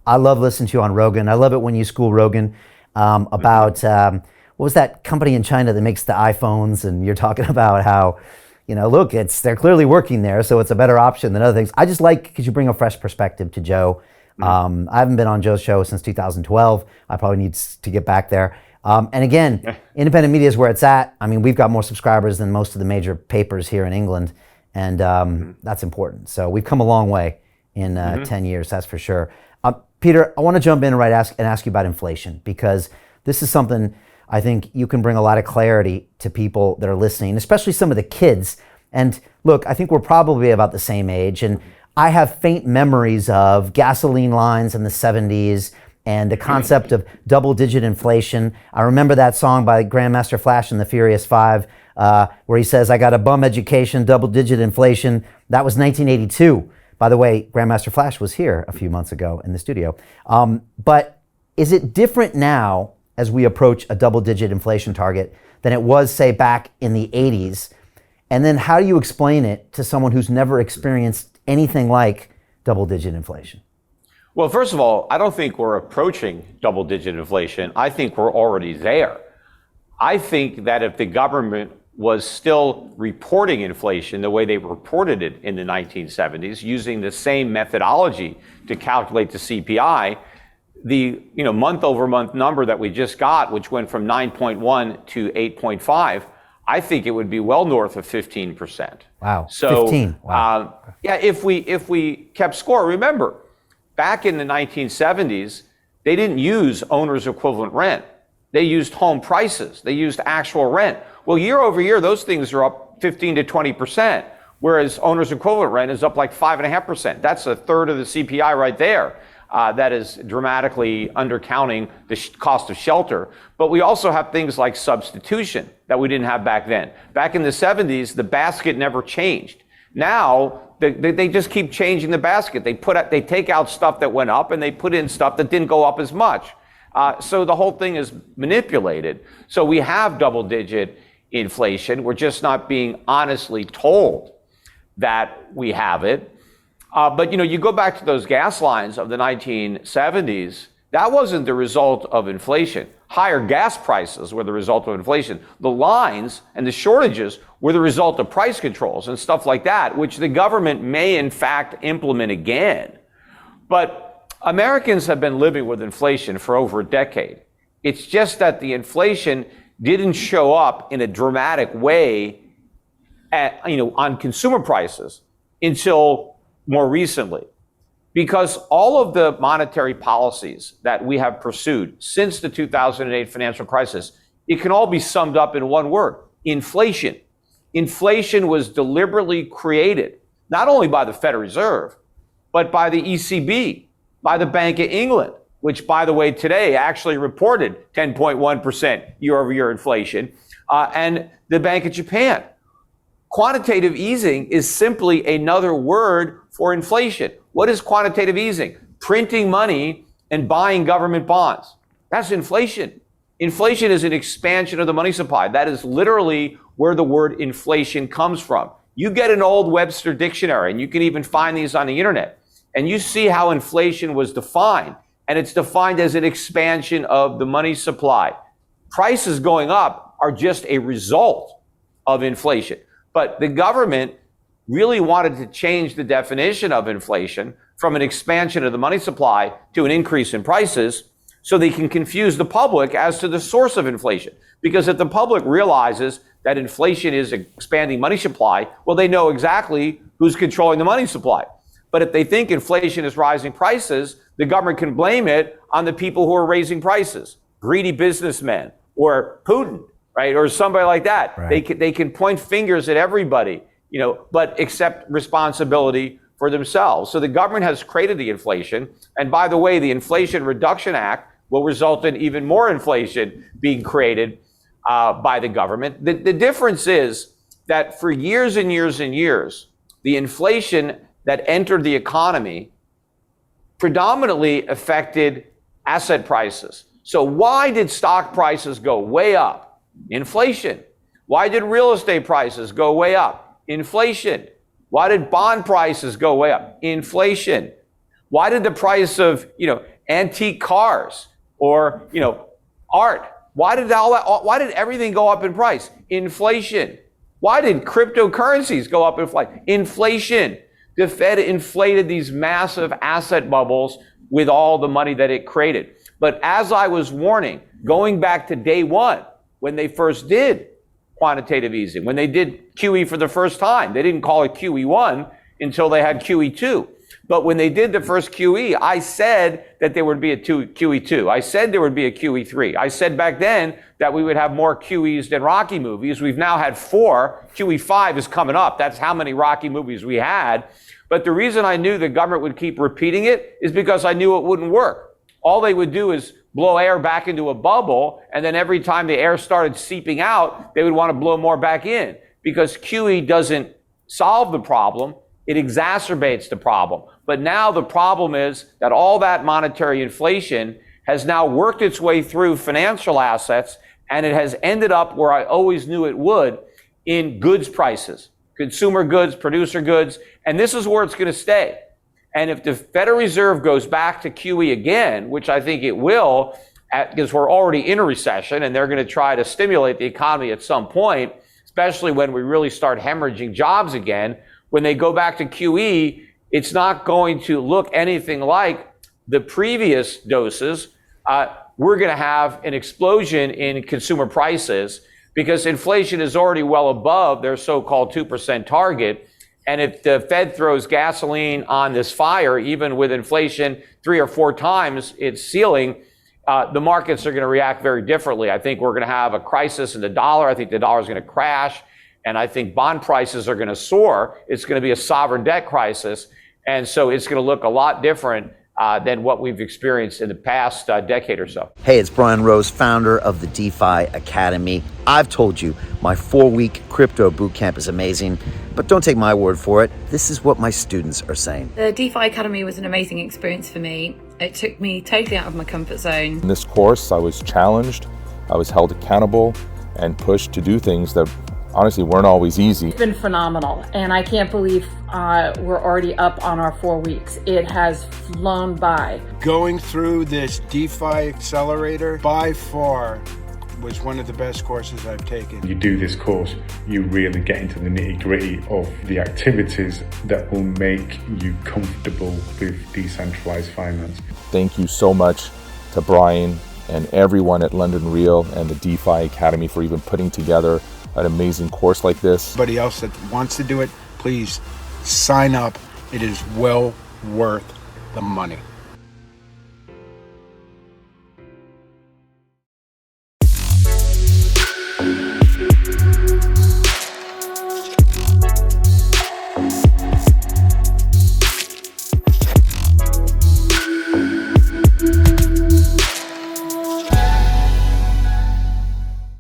I love listening to you on Rogan. I love it when you school Rogan about what was that company in China that makes the iPhones, and you're talking about how, look, they're clearly working there, so it's a better option than other things. I just like because you bring a fresh perspective to Joe. I haven't been on Joe's show since 2012. I probably need to get back there. And again, independent media is where it's at. I mean, we've got more subscribers than most of the major papers here in England, and that's important. So we've come a long way in 10 years, that's for sure. Peter, I want to jump in and ask you about inflation, because this is something I think you can bring a lot of clarity to people that are listening, especially some of the kids. And look, I think we're probably about the same age, and I have faint memories of gasoline lines in the 70s and the concept of double-digit inflation. I remember that song by Grandmaster Flash and the Furious Five, where he says, "I got a bum education, double-digit inflation." That was 1982. By the way, Grandmaster Flash was here a few months ago in the studio. But is it different now as we approach a double-digit inflation target than it was, say, back in the 80s? And then how do you explain it to someone who's never experienced anything like double-digit inflation? Well, first of all, I don't think we're approaching double-digit inflation. I think we're already there. I think that if the government was still reporting inflation the way they reported it in the 1970s, using the same methodology to calculate the CPI, the month-over-month number that we just got, which went from 9.1 to 8.5, I think it would be well north of 15%. Wow, so 15. Wow. If we kept score. Remember, back in the 1970s, they didn't use owner's equivalent rent. They used home prices. They used actual rent. Well, year over year, those things are up 15 to 20%, whereas owner's equivalent rent is up like 5.5%. That's a third of the CPI right there. That is dramatically undercounting the cost of shelter. But we also have things like substitution that we didn't have back then. Back in the 70s, the basket never changed. Now, they just keep changing the basket. They take out stuff that went up and they put in stuff that didn't go up as much. So the whole thing is manipulated. So we have double-digit inflation. We're just not being honestly told that we have it. But you go back to those gas lines of the 1970s, that wasn't the result of inflation. Higher gas prices were the result of inflation. The lines and the shortages were the result of price controls and stuff like that, which the government may in fact implement again. But Americans have been living with inflation for over a decade. It's just that the inflation didn't show up in a dramatic way on consumer prices until more recently, because all of the monetary policies that we have pursued since the 2008 financial crisis, it can all be summed up in one word: inflation. Inflation was deliberately created, not only by the Federal Reserve, but by the ECB, by the Bank of England, which, by the way, today actually reported 10.1% year-over-year inflation, and the Bank of Japan. Quantitative easing is simply another word for inflation. What is quantitative easing? Printing money and buying government bonds. That's inflation. Inflation is an expansion of the money supply. That is literally where the word inflation comes from. You get an old Webster dictionary, and you can even find these on the internet, and you see how inflation was defined. And it's defined as an expansion of the money supply. Prices going up are just a result of inflation. But the government really wanted to change the definition of inflation from an expansion of the money supply to an increase in prices, so they can confuse the public as to the source of inflation. Because if the public realizes that inflation is expanding money supply, well, they know exactly who's controlling the money supply. But if they think inflation is rising prices, the government can blame it on the people who are raising prices, greedy businessmen or Putin, right? Or somebody like that. Right. They can point fingers at everybody, but accept responsibility for themselves. So the government has created the inflation. And by the way, the Inflation Reduction Act will result in even more inflation being created by the government. The difference is that for years and years and years, the inflation that entered the economy predominantly affected asset prices. So why did stock prices go way up? Inflation. Why did real estate prices go way up? Inflation. Why did bond prices go way up? Inflation. Why did the price of, antique cars or, art, why did everything go up in price? Inflation. Why did cryptocurrencies go up in price? Inflation. The Fed inflated these massive asset bubbles with all the money that it created. But as I was warning, going back to day one, when they first did quantitative easing, when they did QE for the first time, they didn't call it QE1 until they had QE2. But when they did the first QE, I said that there would be a QE2. I said there would be a QE3. I said back then that we would have more QEs than Rocky movies. We've now had 4. QE5 is coming up. That's how many Rocky movies we had. But the reason I knew the government would keep repeating it is because I knew it wouldn't work. All they would do is blow air back into a bubble, and then every time the air started seeping out, they would want to blow more back in, because QE doesn't solve the problem, it exacerbates the problem. But now the problem is that all that monetary inflation has now worked its way through financial assets, and it has ended up where I always knew it would, in goods prices, consumer goods, producer goods, and this is where it's going to stay. And if the Federal Reserve goes back to QE again, which I think it will, because we're already in a recession and they're going to try to stimulate the economy at some point, especially when we really start hemorrhaging jobs again, when they go back to QE, it's not going to look anything like the previous doses. We're going to have an explosion in consumer prices because inflation is already well above their so-called 2% target. And if the Fed throws gasoline on this fire, even with inflation 3 or 4 times its ceiling, the markets are going to react very differently. I think we're going to have a crisis in the dollar. I think the dollar is going to crash. And I think bond prices are going to soar. It's going to be a sovereign debt crisis. And so it's going to look a lot different than what we've experienced in the past decade or so. Hey, it's Brian Rose, founder of the DeFi Academy. I've told you my 4-week crypto bootcamp is amazing, but don't take my word for it. This is what my students are saying. The DeFi Academy was an amazing experience for me. It took me totally out of my comfort zone. In this course, I was challenged, I was held accountable, and pushed to do things that honestly weren't always easy. It's been phenomenal, and I can't believe we're already up on our 4 weeks. It has flown by. Going through this DeFi accelerator by far was one of the best courses I've taken. You do this course, you really get into the nitty-gritty of the activities that will make you comfortable with decentralized finance. Thank you so much to Brian and everyone at London Real and the DeFi Academy for even putting together an amazing course like this. Anybody else that wants to do it, please sign up. It is well worth the money.